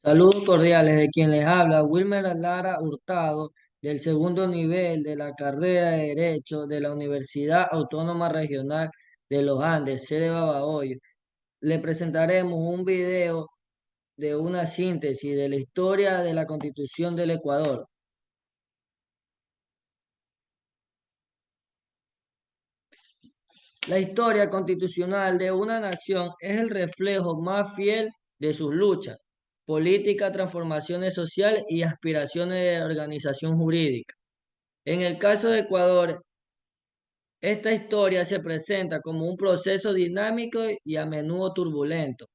Saludos cordiales de quien les habla, Wilmer Lara Hurtado, del segundo nivel de la carrera de Derecho de la Universidad Autónoma Regional de los Andes, sede Babahoyo. Le presentaremos un video de una síntesis de la historia de la Constitución del Ecuador. La historia constitucional de una nación es el reflejo más fiel de sus luchas, políticas, transformaciones sociales y aspiraciones de organización jurídica. En el caso de Ecuador, esta historia se presenta como un proceso dinámico y a menudo turbulento,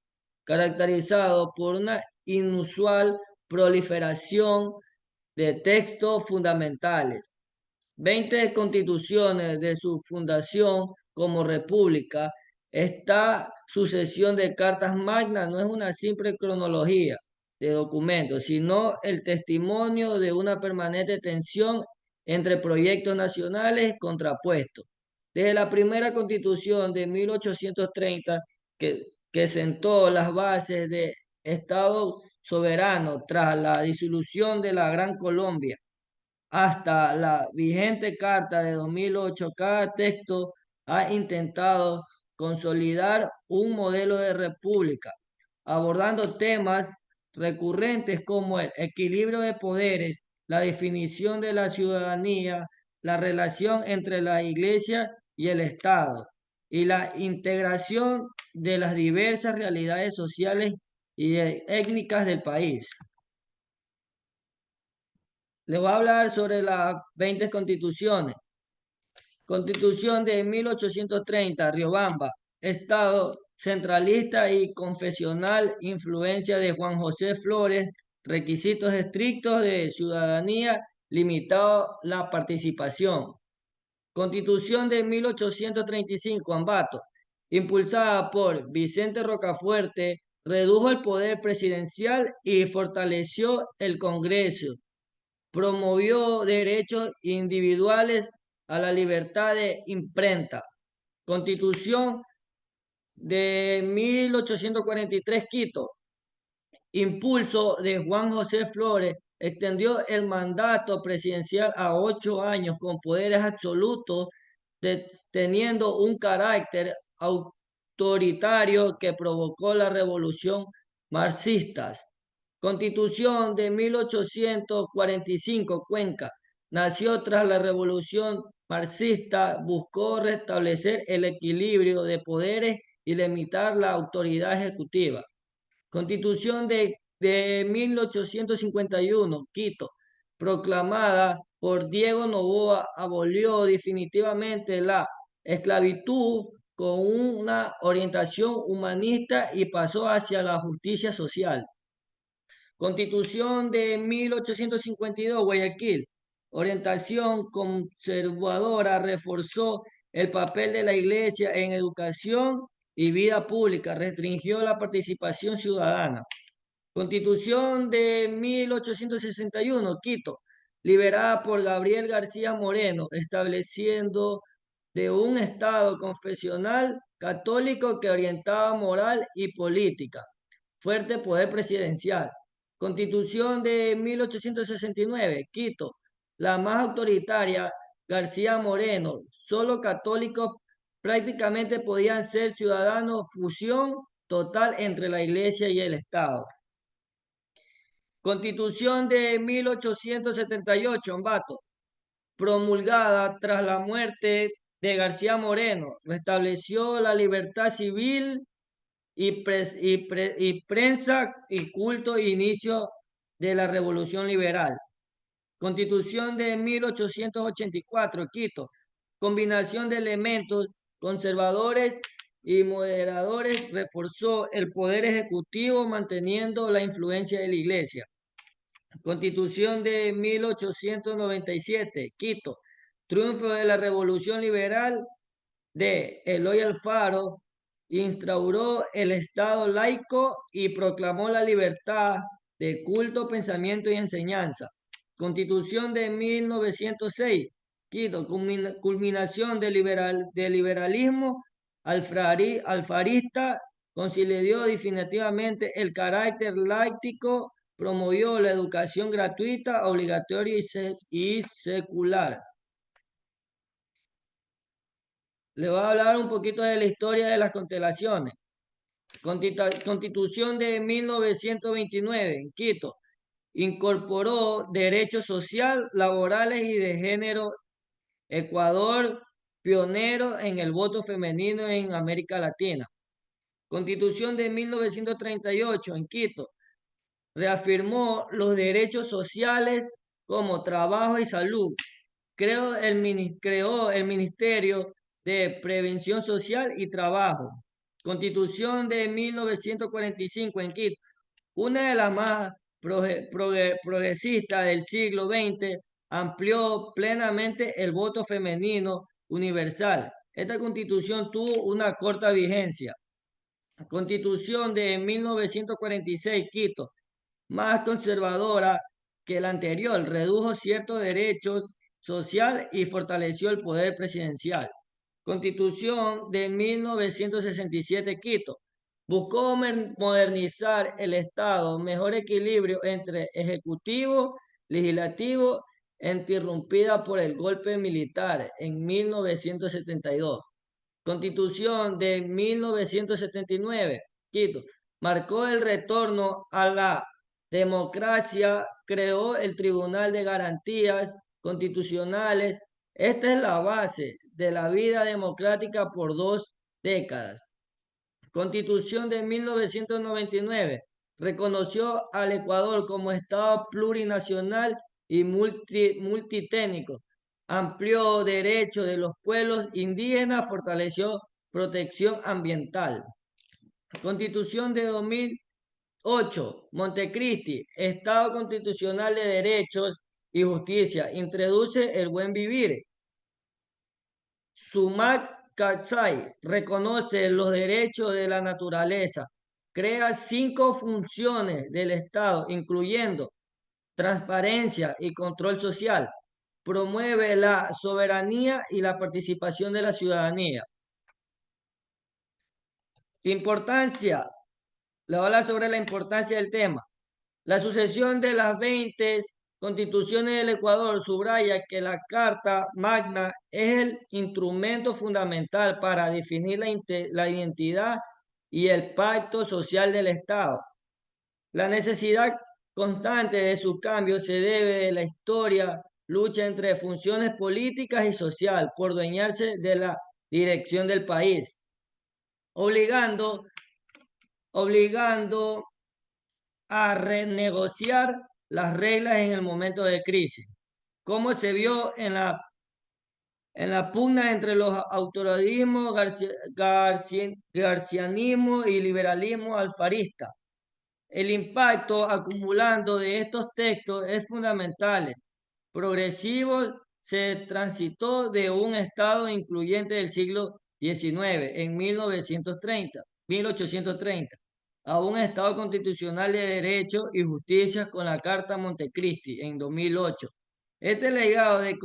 caracterizado por una inusual proliferación de textos fundamentales. 20 constituciones de su fundación como república. Esta sucesión de cartas magnas no es una simple cronología de documentos, sino el testimonio de una permanente tensión entre proyectos nacionales contrapuestos. Desde la primera constitución de 1830, que, que sentó las bases de Estado soberano tras la disolución de la Gran Colombia, hasta la vigente Carta de 2008, cada texto ha intentado consolidar un modelo de república, abordando temas recurrentes como el equilibrio de poderes, la definición de la ciudadanía, la relación entre la Iglesia y el Estado, y la integración de las diversas realidades sociales y étnicas del país. Les voy a hablar sobre las 20 constituciones. Constitución de 1830, Riobamba, Estado centralista y confesional, influencia de Juan José Flores, requisitos estrictos de ciudadanía, limitado la participación. Constitución de 1835, Ambato, impulsada por Vicente Rocafuerte, redujo el poder presidencial y fortaleció el Congreso. Promovió derechos individuales a la libertad de imprenta. Constitución de 1843, Quito. Impulso de Juan José Flores extendió el mandato presidencial a 8 años con poderes absolutos, teniendo un carácter autoritario que provocó la revolución marxista. Constitución de 1845, Cuenca. Nació tras la revolución marxista, buscó restablecer el equilibrio de poderes y limitar la autoridad ejecutiva. Constitución de 1851, Quito, proclamada por Diego Noboa, abolió definitivamente la esclavitud con una orientación humanista y pasó hacia la justicia social. Constitución de 1852, Guayaquil. Orientación conservadora reforzó el papel de la Iglesia en educación y vida pública, restringió la participación ciudadana. Constitución de 1861, Quito, liberada por Gabriel García Moreno, estableciendo de un Estado confesional católico que orientaba moral y política. Fuerte poder presidencial. Constitución de 1869, Quito, la más autoritaria, García Moreno. Solo católicos prácticamente podían ser ciudadanos, fusión total entre la Iglesia y el Estado. Constitución de 1878, Ambato, promulgada tras la muerte de García Moreno, restableció la libertad civil y prensa y culto inicio de la Revolución Liberal. Constitución de 1884, Quito, combinación de elementos conservadores y moderadores, reforzó el poder ejecutivo manteniendo la influencia de la Iglesia. Constitución de 1897, Quito, triunfo de la Revolución Liberal de Eloy Alfaro, instauró el Estado laico y proclamó la libertad de culto, pensamiento y enseñanza. Constitución de 1906, Quito, culminación del liberalismo alfarista, consolidó definitivamente el carácter laico promovió la educación gratuita, obligatoria y secular. Le voy a hablar un poquito de la historia de las constelaciones. Constitución de 1929 en Quito. Incorporó derechos social, laborales y de género. Ecuador, pionero en el voto femenino en América Latina. Constitución de 1938 en Quito. Reafirmó los derechos sociales como trabajo y salud. Creó el Ministerio de Prevención Social y Trabajo. Constitución de 1945 en Quito. Una de las más progresistas del siglo XX, amplió plenamente el voto femenino universal. Esta constitución tuvo una corta vigencia. Constitución de 1946, Quito, más conservadora que la anterior, redujo ciertos derechos sociales y fortaleció el poder presidencial. Constitución de 1967, Quito, buscó modernizar el Estado, mejor equilibrio entre ejecutivo, legislativo, interrumpida por el golpe militar en 1972. Constitución de 1979, Quito, marcó el retorno a la democracia, creó el Tribunal de Garantías Constitucionales. Esta es la base de la vida democrática por 2 décadas. Constitución de 1999 reconoció al Ecuador como Estado plurinacional y multitécnico, amplió derechos de los pueblos indígenas, fortaleció protección ambiental. Constitución de 2008, Montecristi, Estado constitucional de derechos y justicia, introduce el buen vivir. Sumac Katsai reconoce los derechos de la naturaleza, crea 5 funciones del Estado, incluyendo transparencia y control social, promueve la soberanía y la participación de la ciudadanía. Importancia, le voy a hablar sobre la importancia del tema. La sucesión de las 20 constituciones del Ecuador subraya que la Carta Magna es el instrumento fundamental para definir la identidad y el pacto social del Estado. La necesidad constante de su cambio se debe a la historia, lucha entre funciones políticas y social por dueñarse de la dirección del país, obligando a renegociar las reglas en el momento de crisis, como se vio en la pugna entre los autoritarismos, garcianismo y liberalismo alfarista. El impacto acumulando de estos textos es fundamental. Progresivo se transitó de un Estado incluyente del siglo XIX en 1830 a un Estado constitucional de derecho y justicia con la Carta Montecristi en 2008. Este legado de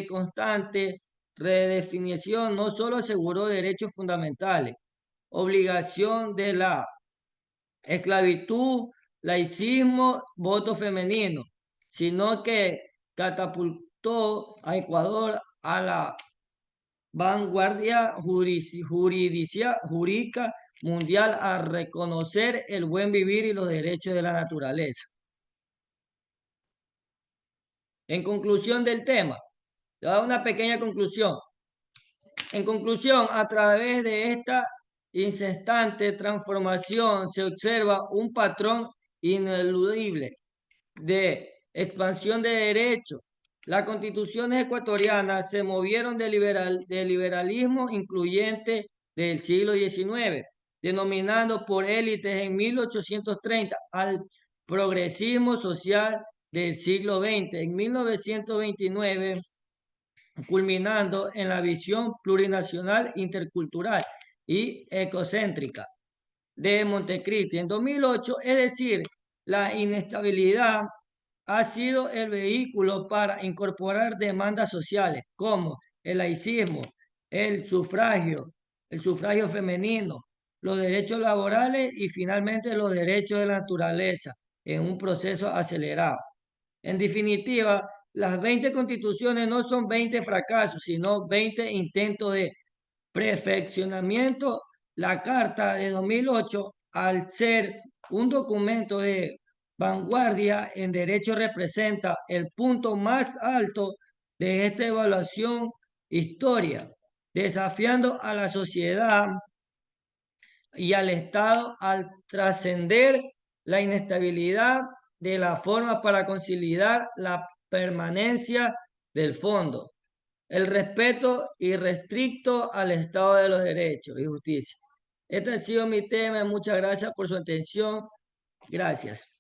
constante redefinición no solo aseguró derechos fundamentales, obligación de la esclavitud, laicismo, voto femenino, sino que catapultó a Ecuador a la vanguardia jurídica mundial a reconocer el buen vivir y los derechos de la naturaleza. En conclusión del tema, le voy a dar una pequeña conclusión. En conclusión, a través de esta incesante transformación se observa un patrón ineludible de expansión de derechos. Las constituciones ecuatorianas se movieron del liberalismo incluyente del siglo XIX, denominando por élites en 1830 al progresismo social del siglo XX. En 1929, culminando en la visión plurinacional, intercultural y ecocéntrica de Montecristi. En 2008, es decir, la inestabilidad ha sido el vehículo para incorporar demandas sociales como el laicismo, el sufragio femenino, los derechos laborales y finalmente los derechos de la naturaleza. en un proceso acelerado. En definitiva, las 20 constituciones no son 20 fracasos, sino 20 intentos de perfeccionamiento. La Carta de 2008, al ser un documento de vanguardia en derecho, representa el punto más alto de esta evaluación histórica, desafiando a la sociedad y al Estado al trascender la inestabilidad de la forma para consolidar la permanencia del fondo, el respeto irrestricto al Estado de los Derechos y justicia. Este ha sido mi tema. Muchas gracias por su atención. Gracias.